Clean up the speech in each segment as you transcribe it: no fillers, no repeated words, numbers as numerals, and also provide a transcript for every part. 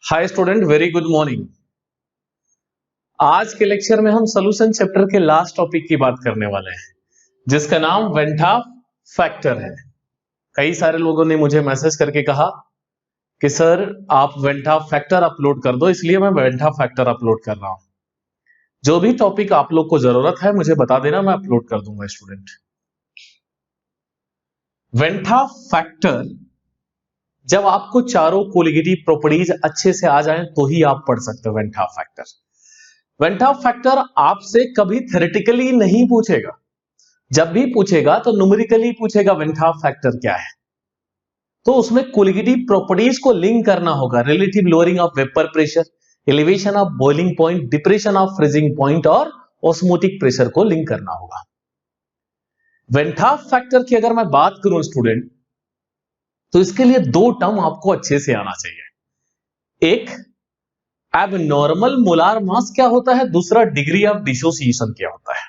Hi student, very good morning. आज के lecture में हम सॉल्यूशन चैप्टर के लास्ट टॉपिक की बात करने वाले हैं, जिसका नाम वेन हाफ फैक्टर है। कई सारे लोगों ने मुझे मैसेज करके कहा कि सर आप वेन हाफ फैक्टर अपलोड कर दो, इसलिए मैं वेन हाफ फैक्टर अपलोड कर रहा हूं। जो भी टॉपिक आप लोग को जरूरत है मुझे बता देना, मैं अपलोड कर दूंगा। स्टूडेंट, वेन हाफ फैक्टर जब आपको चारों कोलिगेटिव प्रॉपर्टीज अच्छे से आ जाएं तो ही आप पढ़ सकते हो when half factor. When half factor आपसे कभी थ्योरेटिकली नहीं पूछेगा, जब भी पूछेगा तो न्यूमेरिकली पूछेगा वेन हाफ फैक्टर क्या है। तो उसमें कोलिगेटिव प्रॉपर्टीज को लिंक करना होगा। Relative lowering of vapour pressure, elevation of boiling point, depression of freezing point और ऑस्मोटिक प्रेशर को लिंक करना होगा। वेन हाफ फैक्टर की अगर मैं बात करूं स्टूडेंट, तो इसके लिए दो टर्म आपको अच्छे से आना चाहिए। एक एबनॉर्मल मोलार मास क्या होता है, दूसरा डिग्री ऑफ डिसोसिएशन क्या होता है।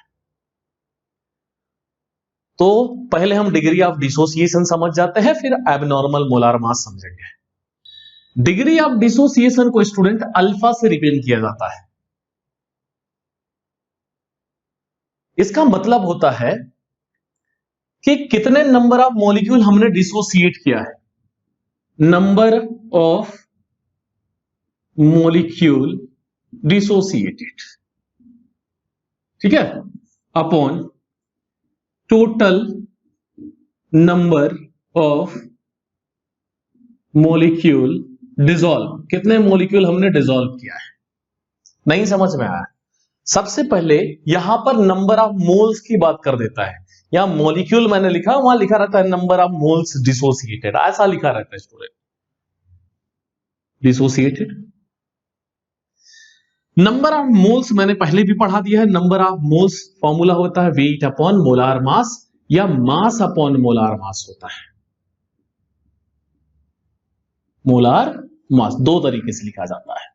तो पहले हम डिग्री ऑफ डिसोसिएशन समझ जाते हैं, फिर एबनॉर्मल मोलार मास समझेंगे। डिग्री ऑफ डिसोसिएशन को स्टूडेंट अल्फा से रिप्रेजेंट किया जाता है। इसका मतलब होता है कि कितने नंबर ऑफ मॉलिक्यूल हमने डिसोसिएट किया है, नंबर ऑफ मॉलिक्यूल डिसोसिएटेड, ठीक है, upon total number of molecule dissolve. कितने मॉलिक्यूल हमने डिसॉल्व किया है। नहीं समझ में आया? सबसे पहले यहां पर नंबर ऑफ मोल्स की बात कर देता है। यहां मॉलिक्यूल मैंने लिखा, वहां लिखा रहता है नंबर ऑफ मोल्स डिसोसिएटेड, ऐसा लिखा रहता है student, dissociated. Number of moles मैंने पहले भी पढ़ा दिया है। नंबर ऑफ मोल्स फॉर्मूला होता है वेट अपॉन मोलार मास या मास अपॉन मोलार मास होता है। मोलार मास दो तरीके से लिखा जाता है,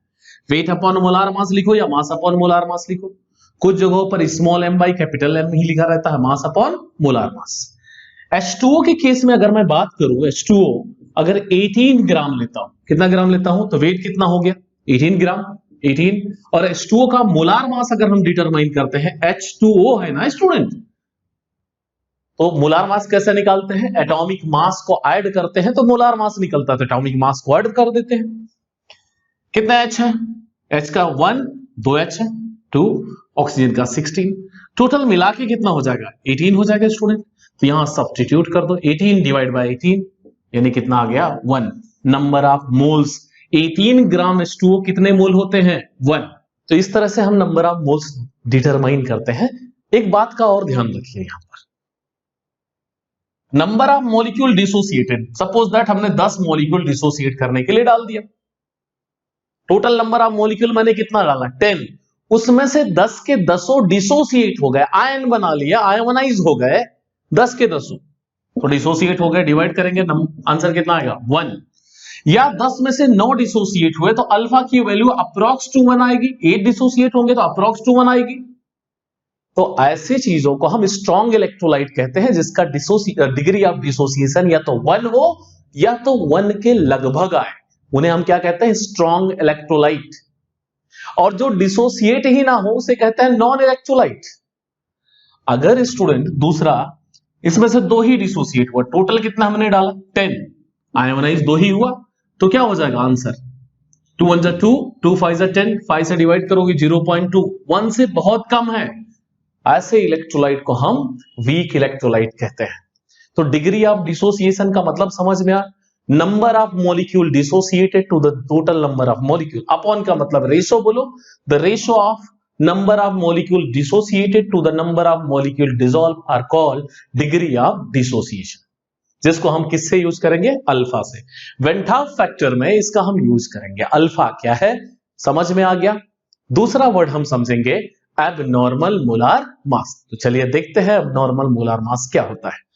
वेट अपॉन मोलार मास लिखो या मास अपॉन मोलार मास लिखो। कुछ जगहों पर small M by capital M ही लिखा रहता है, mass upon molar mass. H2O के केस में अगर मैं बात करूं, H2O अगर 18 ग्राम लेता हूं, कितना ग्राम लेता हूं, तो वेट कितना हो गया 18 ग्राम, 18। और H2O का मोलार मास अगर हम डिटरमाइन करते हैं, H2O है ना स्टूडेंट, तो मोलार मास कैसे निकालते हैं, एटॉमिक मास को ऐड करते हैं तो मोलार मास निकलता है। तो एटॉमिक मास को ऐड कर देते हैं। कितना H है, H का 1, 2 H है, 2, ऑक्सीजन का 16, टोटल मिला के कितना हो जाएगा 18 हो जाएगा स्टूडेंट। तो यहां सब्स्टिट्यूट कर दो, 18 डिवाइड बाय 18 यानी कितना आ गया 1। Number of moles 18 gram H2O कितने मोल होते हैं 1। तो इस तरह से हम नंबर ऑफ मोल्स डिटरमाइन करते हैं। एक बात का और ध्यान रखिए, यहां पर number of molecule dissociated, suppose that हमने 10 मॉलिक्यूल डिसोसिएट करने के लिए डाल दिया। टोटल नंबर ऑफ मॉलिक्यूल मैंने कितना डाला 10, उसमें से 10 के 10 डिसोसिएट हो गए, आयन बना लिया, आयोनाइज हो गए 10 के 10, तो डिसोसिएट हो गए। डिवाइड करेंगे, आंसर कितना आएगा 1। या 10 में से 9 डिसोसिएट हुए तो अल्फा की वैल्यू अप्रॉक्स टू 1 आएगी। 8 डिसोसिएट होंगे तो अप्रॉक्स टू 1 आएगी। तो ऐसी चीजों को हम स्ट्रॉन्ग इलेक्ट्रोलाइट कहते हैं, जिसका डिग्री ऑफ डिसोसिएशन या तो 1 हो या तो 1 के लगभग आए, उन्हें हम क्या कहते हैं, स्ट्रॉन्ग इलेक्ट्रोलाइट। और जो डिसोसिएट ही ना हो उसे कहते हैं नॉन इलेक्ट्रोलाइट। अगर स्टूडेंट दूसरा इसमें से 2 ही डिसोसिएट हुआ, टोटल कितना हमने डाला 10, आयोनाइज 2 ही हुआ, तो क्या हो जाएगा आंसर 2 1 2, 2 5 10, 5 से डिवाइड करोगे 0.2, 1 से बहुत कम है। ऐसे इलेक्ट्रोलाइट को हम वीक इलेक्ट्रोलाइट कहते हैं। तो डिग्री ऑफ डिसोसिएशन का मतलब समझ में आ, number of molecule dissociated to the total number of molecule. Upon का मतलब रेशो बोलो, the ratio of number of molecule dissociated to the number of molecule dissolve are called degree of dissociation, जिसको हम किससे यूज करेंगे, alpha से। When half factor में इसका हम यूज करेंगे। अल्फा क्या है समझ में आ गया। दूसरा वर्ड हम समझेंगे एबनॉर्मल मोलार मास। तो चलिए देखते हैं एबनॉर्मल मोलार मास क्या होता है।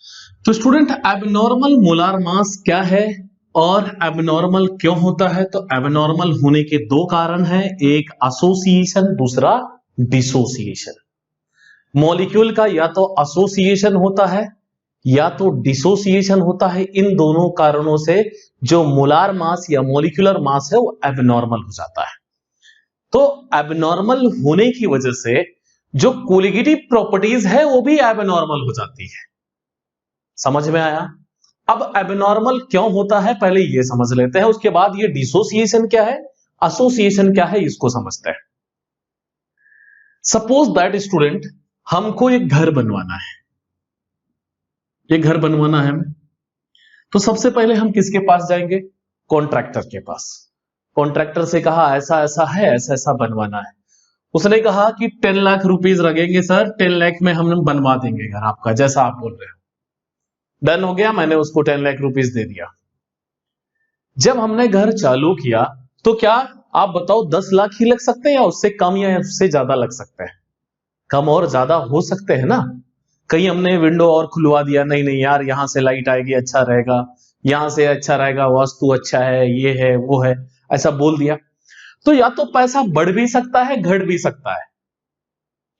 तो स्टूडेंट, एबनॉर्मल मोलार मास क्या है और एबनॉर्मल क्यों होता है। तो एबनॉर्मल होने के दो कारण हैं, एक एसोसिएशन, दूसरा डिसोसिएशन। मॉलिक्यूल का या तो एसोसिएशन होता है या तो डिसोसिएशन होता है, इन दोनों कारणों से जो मोलार मास या मॉलिक्यूलर मास है वो एबनॉर्मल हो जाता है। तो एबनॉर्मल होने की वजह से जो कोलिगेटिव प्रॉपर्टीज है वो भी एबनॉर्मल हो जाती है। समझ में आया? अब एबनॉर्मल क्यों होता है पहले ये समझ लेते हैं, उसके बाद ये डिसोसिएशन क्या है, एसोसिएशन क्या है, इसको समझते हैं। सपोज दैट स्टूडेंट, हमको एक घर बनवाना है, ये घर बनवाना है हमें, तो सबसे पहले हम किसके पास जाएंगे? कॉन्ट्रैक्टर के पास। कॉन्ट्रैक्टर से कहा ऐसा ऐसा है, ऐसा ऐसा बनवाना है। उसने कहा कि 10 लाख रुपीस लगेंगे सर, 10 लाख में हम बनवा देंगे घर आपका, जैसा आप बोल रहे हो। डन हो गया, मैंने उसको 10 लाख रुपीस दे दिया। जब हमने घर चालू किया तो क्या आप बताओ 10 लाख ही लग सकते हैं या उससे कम या उससे ज्यादा लग सकते हैं? कम और ज्यादा हो सकते हैं ना। कहीं हमने विंडो और खुलवा दिया, नहीं नहीं यार यहां से लाइट आएगी अच्छा रहेगा, यहां से अच्छा रहेगा, वास्तु अच्छा है, ये है वो है, ऐसा बोल दिया, तो या तो पैसा बढ़ भी सकता है घट भी सकता है।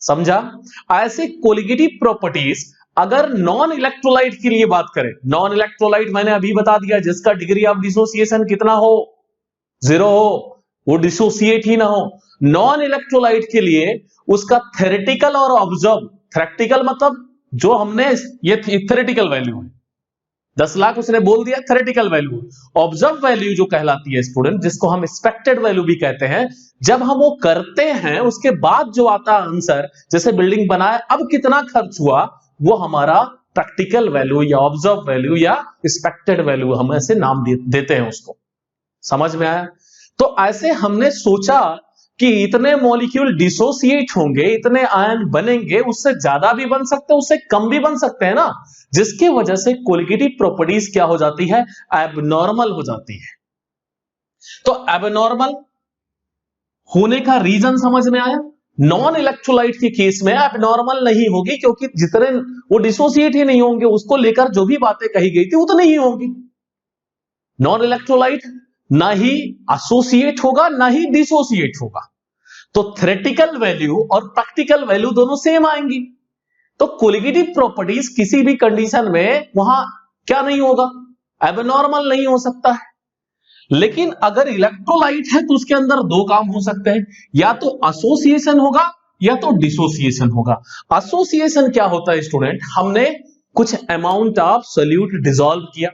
समझा? ऐसे कोलिगेटिव प्रॉपर्टीज अगर नॉन इलेक्ट्रोलाइट के लिए बात करें, नॉन इलेक्ट्रोलाइट मैंने अभी बता दिया जिसका डिग्री ऑफ डिसोसिएशन कितना हो, 0 हो, वो डिसोसिएट ही ना हो। नॉन इलेक्ट्रोलाइट के लिए उसका थ्योरेटिकल और ऑब्जर्व, थ्योरेटिकल मतलब जो हमने, ये थ्योरेटिकल वैल्यू है, 10 लाख उसने बोल दिया, थ्योरेटिकल वैल्यू। ऑब्जर्व वैल्यू जो कहलाती है स्टूडेंट, जिसको हम एक्सपेक्टेड वैल्यू भी कहते हैं, जब हम वो करते हैं उसके बाद जो आता है आंसर, जैसे बिल्डिंग बनाए अब कितना खर्च हुआ, वो हमारा प्रैक्टिकल वैल्यू या ऑब्जर्व वैल्यू या एक्सपेक्टेड वैल्यू हम ऐसे नाम देते हैं उसको। समझ में आया? तो ऐसे हमने सोचा कि इतने मॉलिक्यूल डिसोसिएट होंगे, इतने आयन बनेंगे, उससे ज्यादा भी बन सकते हैं, उससे कम भी बन सकते हैं ना, जिसकी वजह से कोलिगेटिव प्रॉपर्टीज क्या हो जाती है, एबनॉर्मल हो जाती है। तो एबनॉर्मल होने का रीजन समझ में आया? नॉन इलेक्ट्रोलाइट के केस में एबनॉर्मल नहीं होगी क्योंकि जितने वो डिसोसिएट ही नहीं होंगे, उसको लेकर जो भी बातें कही गई थी उतनी ही होंगी। नॉन इलेक्ट्रोलाइट ना ही एसोसिएट होगा ना ही डिसोसिएट होगा, तो थ्योरेटिकल वैल्यू और प्रैक्टिकल वैल्यू दोनों सेम आएंगी। तो कोलिगेटिव प्रॉपर्टीज किसी भी कंडीशन में वहां क्या नहीं होगा, एबनॉर्मल नहीं हो सकता है। लेकिन अगर इलेक्ट्रोलाइट है तो उसके अंदर दो काम हो सकते हैं, या तो एसोसिएशन होगा या तो डिसोसिएशन होगा। एसोसिएशन क्या होता है स्टूडेंट, हमने कुछ अमाउंट ऑफ सोल्यूट डिसॉल्व किया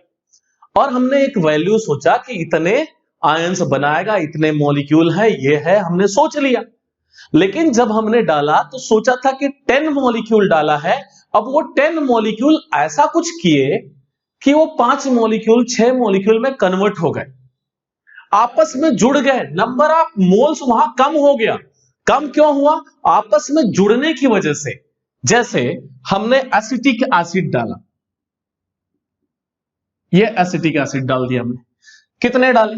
और हमने एक वैल्यू सोचा कि इतने आयंस बनाएगा, इतने मॉलिक्यूल है, ये है, हमने सोच लिया। लेकिन जब हमने डाला तो सोचा था कि 10 मॉलिक्यूल डाला है, अब वो 10 मॉलिक्यूल ऐसा कुछ किए कि वो 5 मॉलिक्यूल 6 मॉलिक्यूल में कन्वर्ट हो गए, आपस में जुड़ गए, नंबर ऑफ मोल्स वहां कम हो गया। कम क्यों हुआ? आपस में जुड़ने की वजह से। जैसे हमने एसिटिक एसिड डाला, ये एसिटिक एसिड डाल दिया हमने, कितने डाले?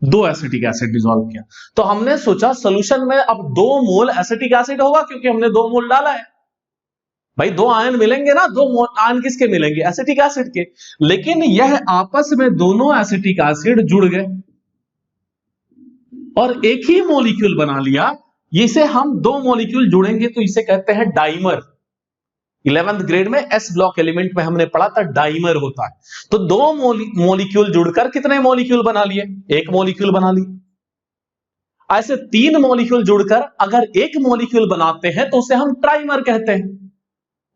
2 एसिटिक एसिड डिसॉल्व किया, तो हमने सोचा सॉल्यूशन में अब 2 मोल एसिटिक एसिड होगा क्योंकि हमने 2 मोल डाला है। भाई 2 आयन मिलेंगे ना, 2 आयन किसके मिलेंगे? एसिटिक एसिड के। लेकिन यह आपस में दोनों एसिटिक एसिड जुड़ गए और एक ही मॉलिक्यूल बना लिया। इसे हम 2 मॉलिक्यूल जुड़ेंगे तो इसे कहते हैं डाइमर। 11th ग्रेड में एस ब्लॉक एलिमेंट में हमने पढ़ा था डाइमर होता है। तो 2 मॉलिक्यूल जुड़कर कितने मॉलिक्यूल बना लिए? 1 मॉलिक्यूल बना लिए। ऐसे 3 मॉलिक्यूल जुड़कर अगर 1 मॉलिक्यूल बनाते हैं तो उसे हम ट्राइमर कहते हैं।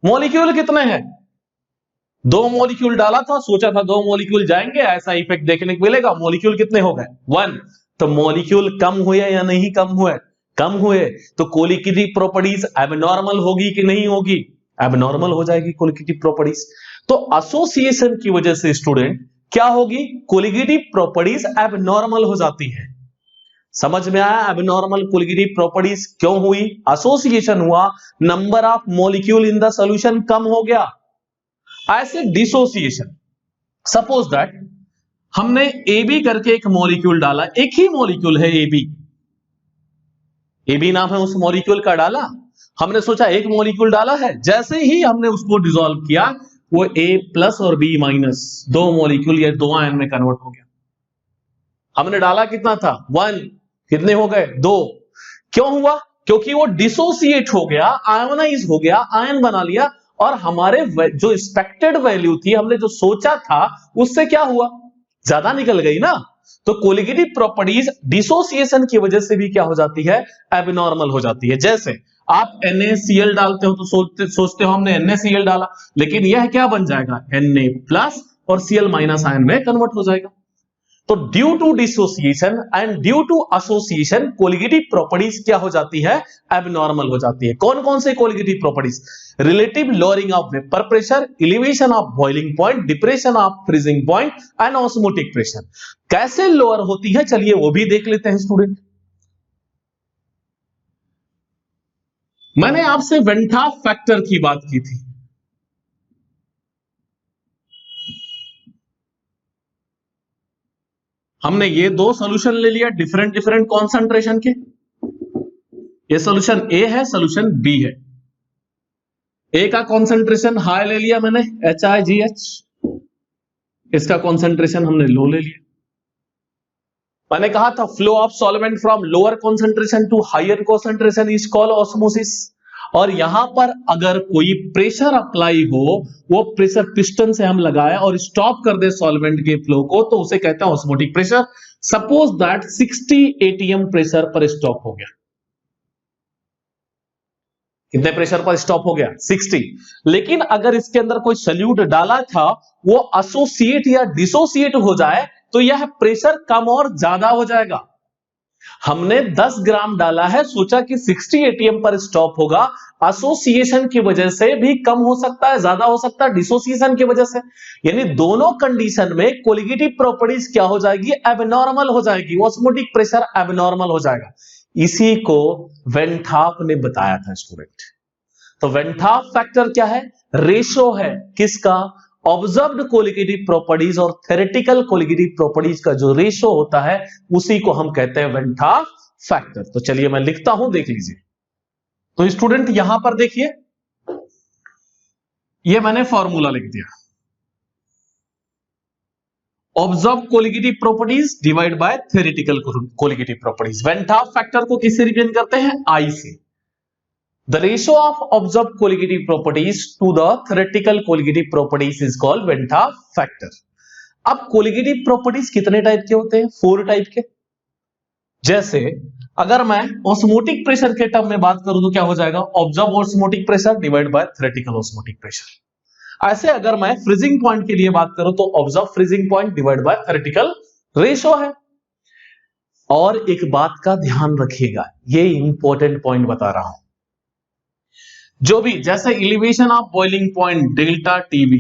मॉलिक्यूल कितने हैं? 2 मॉलिक्यूल डाला था, सोचा था 2 मॉलिक्यूल जाएंगे, ऐसा इफेक्ट देखने को मिलेगा। मॉलिक्यूल कितने हो गए? 1। तो मॉलिक्यूल कम हुए या नहीं कम हुए? कम हुए। तो कोलिगेटिव प्रॉपर्टीज एबनॉर्मल होगी कि नहीं होगी? एबनॉर्मल हो जाएगी कोलिगेटिव प्रॉपर्टीज। तो एसोसिएशन की वजह से स्टूडेंट क्या होगी? कोलिगेटिव प्रॉपर्टीज एबनॉर्मल हो जाती है। समझ में आया? एबनॉर्मल कोलिगेटिव प्रॉपर्टीज क्यों हुई? एसोसिएशन हुआ, number of molecule in the solution कम हो गया। ऐसे डिसोसिएशन, सपोज दैट हमने AB करके एक मॉलिक्यूल डाला, एक ही मॉलिक्यूल है AB नाम है उस मॉलिक्यूल का, डाला, हमने सोचा एक मॉलिक्यूल डाला है, जैसे ही हमने उसको डिसॉल्व किया वो A+ और B-, 2 मॉलिक्यूल या 2 आयन में कन्वर्ट हो गया। हमने डाला कितना था? 1। कितने हो गए? 2। क्यों हुआ? क्योंकि वो डिसोसिएट हो गया, आयोनाइज हो गया, आयन बना लिया और हमारे जो एक्सपेक्टेड वैल्यू थी, हमने जो सोचा था उससे क्या हुआ, ज्यादा निकल गई ना। तो कोलिगेटिव प्रॉपर्टीज डिसोसिएशन की वजह से भी क्या हो जाती है, एबनॉर्मल हो जाती है। जैसे आप NaCl डालते हो तो सोचते हो हमने NaCl डाला, लेकिन यह क्या बन जाएगा, Na+ और Cl- आयन में कन्वर्ट हो जाएगा। तो due to dissociation and due to association colligative properties क्या हो जाती है, एबनॉर्मल हो जाती है। कौन कौन से colligative properties, relative lowering of vapour pressure, elevation of boiling point, depression of freezing point and osmotic pressure. कैसे लोअर होती है, चलिए वो भी देख लेते हैं स्टूडेंट। मैंने आपसे वेन हाफ फैक्टर की बात की थी, हमने ये दो सॉल्यूशन ले लिया डिफरेंट डिफरेंट कॉन्सेंट्रेशन के। ये सॉल्यूशन ए है, सॉल्यूशन बी है। ए का कॉन्सेंट्रेशन हाई ले लिया मैंने HiGH, इसका कॉन्सेंट्रेशन हमने लो ले लिया। मैंने कहा था flow of solvent from lower concentration to higher concentration is called osmosis. और यहां पर अगर कोई प्रेशर अप्लाई हो, वो प्रेशर पिस्टन से हम लगाए और स्टॉप कर दे सॉल्वेंट के फ्लो को, तो उसे कहते हैं osmotic pressure. Suppose that 60 ATM pressure पर स्टॉप हो गया। कितने प्रेशर पर स्टॉप हो गया, 60। लेकिन अगर इसके अंदर कोई सल्यूट डाला था, वो एसोसिएट या डिसोसिएट हो जाए तो यह प्रेशर कम और ज्यादा हो जाएगा। हमने 10 ग्राम डाला है, सोचा कि 60 ATM पर स्टॉप होगा, एसोसिएशन की वजह से भी कम हो सकता है, ज्यादा हो सकता है डिसोसिएशन की वजह से। यानी दोनों कंडीशन में कोलिगेटिव प्रॉपर्टीज क्या हो जाएगी, एबनॉर्मल हो जाएगी, ऑस्मोटिक प्रेशर एबनॉर्मल हो जाएगा। इसी को वेन हाफ ने बताया था स्टूडेंट। तो वेन हाफ फैक्टर क्या है, रेशो है किसका, ऑब्जर्व्ड कोलिगेटिव प्रॉपर्टीज और थ्योरेटिकल कोलिगेटिव प्रॉपर्टीज का जो रेशो होता है, उसी को हम कहते हैं वेन हाफ फैक्टर। तो चलिए मैं लिखता हूं, देख लीजिए। तो स्टूडेंट यहां पर देखिए, ये मैंने फॉर्मूला लिख दिया, observe colligative properties divide by theoretical colligative properties. When half factor को किससे रिप्रेजेंट करते हैं, I से। The ratio of observed colligative properties to the theoretical colligative properties is called Van 't Hoff factor. अब colligative properties कितने type के होते हैं, 4 टाइप के। जैसे अगर मैं ऑस्मोटिक प्रेशर के टर्म में बात करूं तो क्या हो जाएगा, observe osmotic pressure divide by theoretical osmotic pressure. ऐसे अगर मैं फ्रीजिंग पॉइंट के लिए बात करूं तो observe freezing point divide by theoretical ratio है। और एक बात का ध्यान रखिएगा, ये इंपॉर्टेंट पॉइंट बता रहा हूं, जो भी जैसे elevation of boiling point delta TB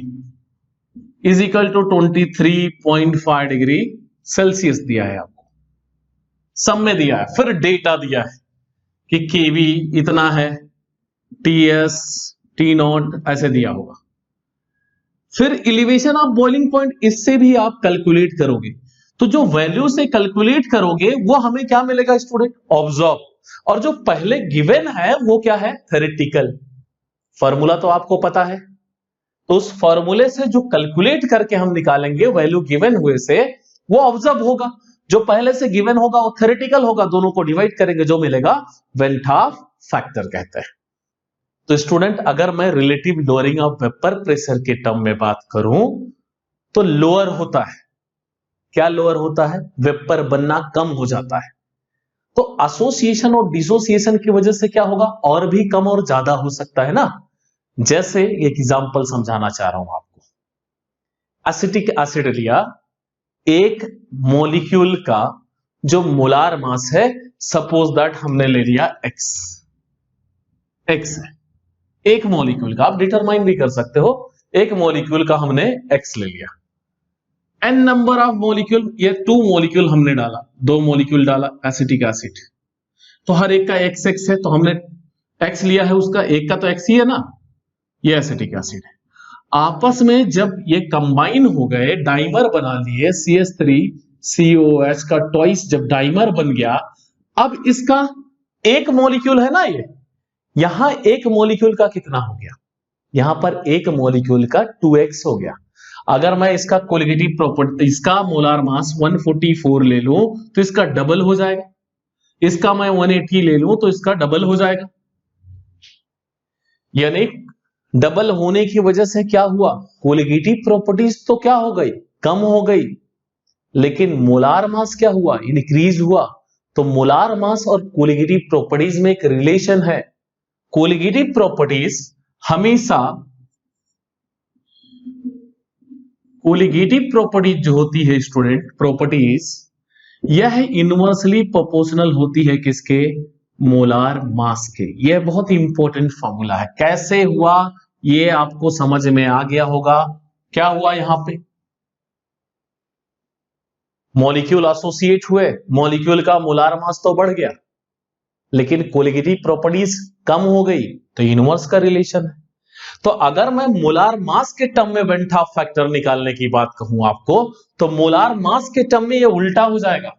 is equal to 23.5 degree Celsius दिया है आपको, सब में दिया है, फिर डेटा दिया है कि केवी इतना है, TS T0 ऐसे दिया होगा। फिर एलिवेशन ऑफ बॉइलिंग पॉइंट, इससे भी आप कैलकुलेट करोगे, तो जो वैल्यू से कैलकुलेट करोगे वो हमें क्या मिलेगा स्टूडेंट, ऑब्जर्व। और जो पहले गिवन है वो क्या है, थ्योरेटिकल। फॉर्मूला तो आपको पता है, तो उस फॉर्मूले से जो कैलकुलेट करके हम निकालेंगे वैल्यू गिवन हुए से, वो ऑब्जर्व होगा। जो पहले से गिवन होगा वो थ्योरेटिकल होगा, दोनों को डिवाइड करेंगे जो मिलेगा वेन हाफ फैक्टर कहते हैं। तो स्टूडेंट अगर मैं relative lowering of vapour pressure के टर्म में बात करूं तो लोअर होता है, क्या लोअर होता है, वेपर बनना कम हो जाता है। तो एसोसिएशन और डिसोसिएशन की वजह से क्या होगा, और भी कम और ज्यादा हो सकता है ना। जैसे एक एग्जांपल समझाना चाह रहा हूं आपको, एसिटिक एसिड लिया, एक मॉलिक्यूल का जो मोलार मास है, सपोज दैट हमने ले लिया x है, एक मॉलिक्यूल का, आप डिटरमाइन भी कर सकते हो, एक मॉलिक्यूल का हमने x ले लिया। n नंबर ऑफ मॉलिक्यूल, ये 2 मॉलिक्यूल हमने डाला, 2 मॉलिक्यूल डाला एसिटिक एसिड, तो हर एक का x है, तो हमने x लिया है, उसका एक का तो x ही है ना, ये एसिटिक एसिड है। आपस में जब ये कंबाइन हो गए, डाइमर बना लिए, CH3COH का ट्वाइस जब डाइमर बन गया, अब इसका एक मॉलिक्यूल है ना, ये यहां एक मॉलिक्यूल का कितना हो गया, यहां पर एक मॉलिक्यूल का 2x हो गया। अगर मैं इसका कोलिगेटिव प्रॉपर्टी, इसका मोलार मास 144 ले लूं तो इसका डबल हो जाएगा, इसका मैं 180 ले लूं तो इसका डबल हो जाएगा। यानी डबल होने की वजह से क्या हुआ, कोलिगेटिव प्रॉपर्टीज तो क्या हो गई, कम हो गई, लेकिन मोलार मास क्या हुआ, इंक्रीज हुआ। तो मोलार मास और कोलिगेटिव प्रॉपर्टीज में एक रिलेशन है। कोलिगेटिव प्रॉपर्टीज हमेशा, कोलिगेटिव प्रॉपर्टीज जो होती है स्टूडेंट, प्रॉपर्टीज यह इनवर्सली प्रोपोर्शनल होती है किसके, मोलार मास के। यह बहुत इंपॉर्टेंट फॉर्मूला है। कैसे हुआ ये आपको समझ में आ गया होगा। क्या हुआ यहां पे, मॉलिक्यूल एसोसिएट हुए, मॉलिक्यूल का मोलार मास तो बढ़ गया, लेकिन कोलिगेटिव प्रॉपर्टीज कम हो गई, तो इनवर्स का रिलेशन है। तो अगर मैं मोलार मास के टर्म में वेन टॉप फैक्टर निकालने की बात कहूं आपको, तो मोलार मास के टर्म में ये उल्टा हो जाएगा।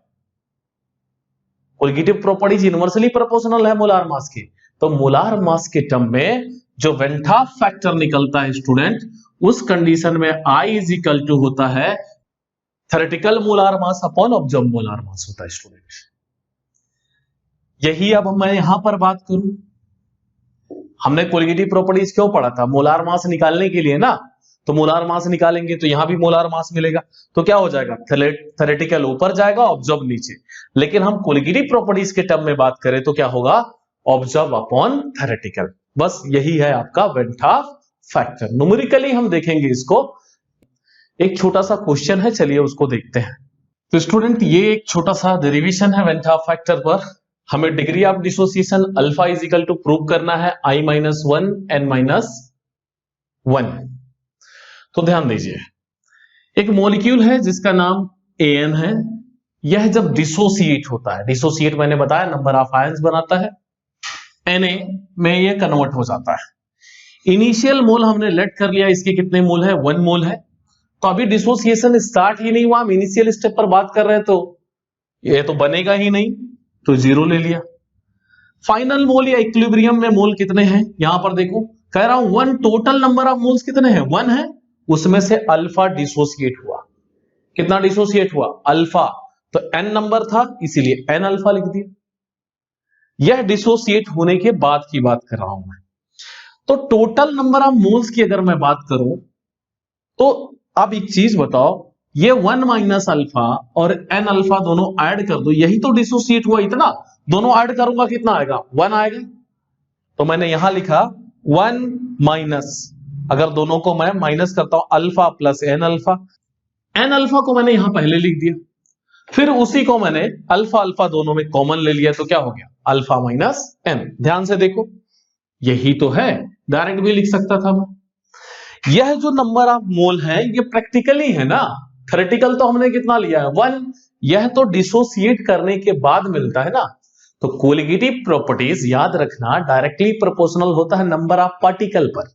कोलिगेटिव प्रॉपर्टीज इनवर्सली प्रोपोर्शनल है मोलार मास के, तो मोलार मास के टर्म में जो वेन टॉप फैक्टर निकलता है स्टूडेंट, उस कंडीशन में I इज इक्वल टू होता है theoretical molar mass upon observe molar mass होता है स्टूडेंट। यही अब मैं यहां पर बात करूं, हमने कोलिगेटिव प्रॉपर्टीज क्यों पढ़ा था, मोलार मास निकालने के लिए ना। तो मोलार मास निकालेंगे तो यहां भी मोलार मास मिलेगा, तो क्या हो जाएगा, थ्योरेटिकल ऊपर जाएगा, ऑब्जर्व नीचे। लेकिन हम कोलिगेटिव प्रॉपर्टीज के टर्म में बात करें तो क्या होगा, ऑब्जर्व अपॉन थ्योरेटिकल। बस यही है आपका वेन टॉप फैक्टर। न्यूमेरिकली हम देखेंगे इसको। एक छोटा सा क्वेश्चन है, चलिए उसको देखते हैं। तो स्टूडेंट ये एक छोटा सा डेरिवेशन है वेन टॉप फैक्टर पर। हमें degree of dissociation alpha is equal to prove करना है I माइनस 1 N माइनस 1। तो ध्यान दीजिए, एक मॉलिक्यूल है जिसका नाम AN है। यह जब डिसोसिएट होता है, डिसोसिएट मैंने बताया नंबर ऑफ आयंस बनाता है, Na में यह कन्वर्ट हो जाता है। इनिशियल मोल हमने लेट कर लिया, इसके कितने मोल है, 1 मोल है। तो अभी डिसोसिएशन स्टार्ट ही नहीं हुआ, हम इनिशियल स्टेप पर बात कर रहे हैं, तो यह तो बनेगा ही नहीं, तो 0 ले लिया। फाइनल मोल या इक्विलिब्रियम में मोल कितने हैं, यहां पर देखो कह रहा हूं 1, टोटल नंबर ऑफ मोल्स कितने हैं, 1 है, उसमें से अल्फा डिसोसिएट हुआ। कितना डिसोसिएट हुआ, अल्फा। तो n नंबर था इसीलिए n अल्फा लिख दिया। यह डिसोसिएट होने के बाद की बात कर रहा हूं मैं। तो टोटल नंबर ऑफ मोल्स की अगर मैं बात करूं, तो अब एक चीज बताओ, ये 1 माइनस अल्फा और n अल्फा दोनों ऐड कर दो, यही तो डिसोसिएट हुआ इतना। दोनों ऐड करूंगा कितना आएगा, 1 आएगा। तो मैंने यहां लिखा 1 माइनस, अगर दोनों को मैं माइनस करता हूं, alpha plus n alpha. n alpha को मैंने यहां पहले लिख दिया, फिर उसी को मैंने अल्फा अल्फा दोनों में कॉमन ले लिया, तो क्या हो गया, अल्फा माइनस n। ध्यान से देखो, यही तो है, डायरेक्ट भी लिख सकता था मैं। यह जो नंबर ऑफ मोल है ये प्रैक्टिकली है ना, थ्योरेटिकल तो हमने कितना लिया है, 1। यह तो डिसोसिएट करने के बाद मिलता है ना। तो कोलिगेटिव प्रॉपर्टीज याद रखना डायरेक्टली प्रोपोर्शनल होता है नंबर ऑफ पार्टिकल पर,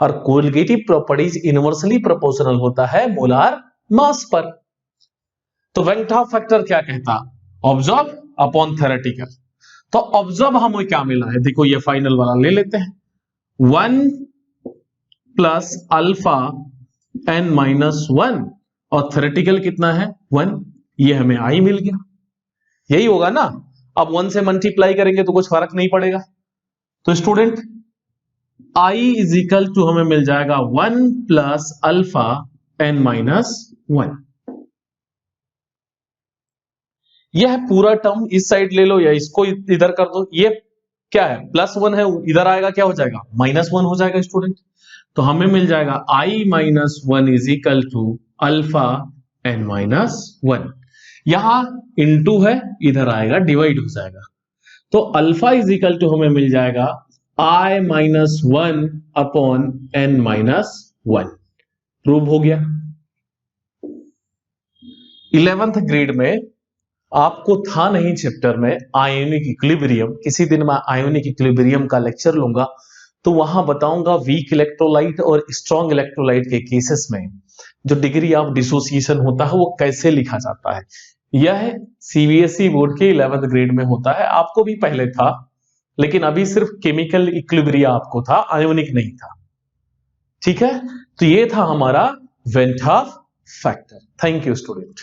और कोलिगेटिव प्रॉपर्टीज इनवर्सली प्रोपोर्शनल होता है मोलार मास पर। तो वेन टॉप फैक्टर क्या कहता, ऑब्जर्व अपॉन थ्योरेटिकल। तो ऑब्जर्व हमें क्या मिला है, देखो ये फाइनल वाला ले लेते हैं, 1 प्लस अल्फा n माइनस 1, और थ्योरेटिकल कितना है, 1। ये हमें I मिल गया, यही होगा ना। अब 1 से मल्टीप्लाई करेंगे तो कुछ फर्क नहीं पड़ेगा। तो student I is equal to हमें मिल जाएगा 1 प्लस अल्फा n माइनस 1। यह पूरा टर्म इस साइड ले लो या इसको इधर कर दो, ये क्या है, +1 है, इधर आएगा क्या हो जाएगा, -1 हो जाएगा स्टूडेंट। तो हमें मिल जाएगा I minus 1 is equal to alpha n minus 1। यहां इनटू है, इधर आएगा डिवाइड हो जाएगा, तो अल्फा इज इक्वल टू हमें मिल जाएगा I minus 1 upon n minus 1। Prove हो गया। 11th ग्रेड में आपको था नहीं चैप्टर में आयोनिक इक्विलिब्रियम, किसी दिन मैं आयोनिक इक्विलिब्रियम का लेक्चर लूंगा, तो वहां बताऊंगा वीक इलेक्ट्रोलाइट और स्ट्रॉन्ग इलेक्ट्रोलाइट के केसेस में जो डिग्री ऑफ डिसोसिएशन होता है वो कैसे लिखा जाता है। यह सीबीएसई बोर्ड के 11th ग्रेड में होता है, आपको भी पहले था, लेकिन अभी सिर्फ केमिकल इक्विलिब्रियम आपको था, आयोनिक नहीं था। ठीक है, तो ये था हमारा when top factor. Thank you student.